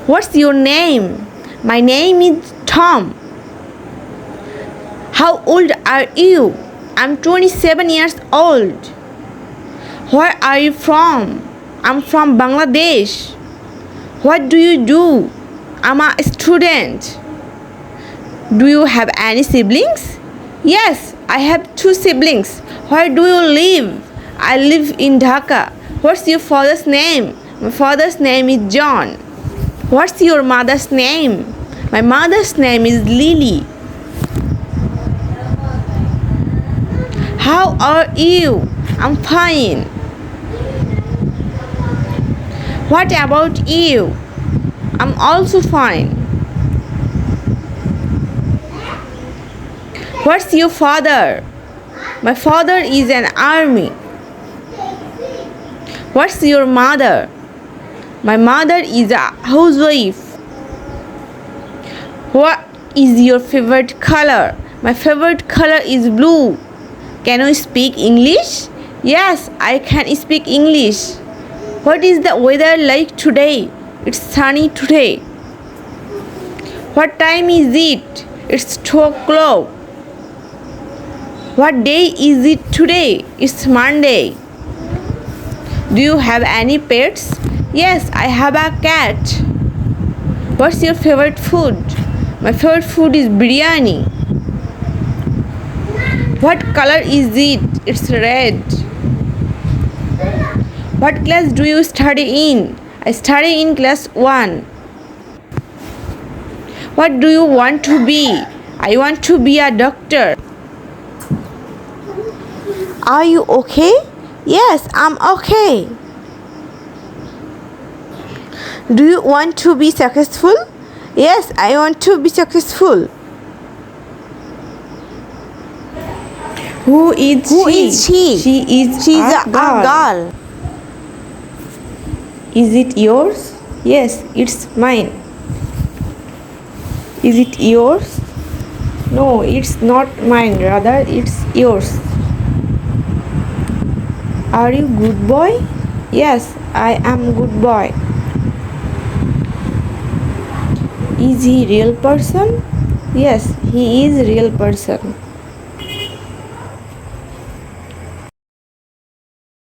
What's your name? My name is Tom. How old are you? I'm 27 years old. Where are you from? I'm from Bangladesh. What do you do? I'm a student. Do you have any siblings? Yes, I have two siblings. Where do you live? I live in Dhaka. What's your father's name? My father's name is John. What's your mother's name? My mother's name is Lily. How are you? I'm fine. What about you? I'm also fine. What's your father? My father is an army. What's your mother? My mother is a housewife. What is your favorite color? My favorite color is blue. Can you speak English? Yes, I can speak English. What is the weather like today? It's sunny today. What time is it? It's 2 o'clock. What day is it today? It's Monday. Do you have any pets? Yes, I have a cat. What's your favorite food? My favorite food is biryani. What color is it? It's red. What class do you study in? I study in class 1. What do you want to be? I want to be a doctor. Are you okay? Yes, I'm okay. Do you want to be successful? Yes, I want to be successful. Who is she? She's a girl. Is it yours? Yes, it's mine. Is it yours? No, it's not mine. Rather, it's yours. Are you good boy? Yes, I am good boy. Is he real person? Yes, he is real person.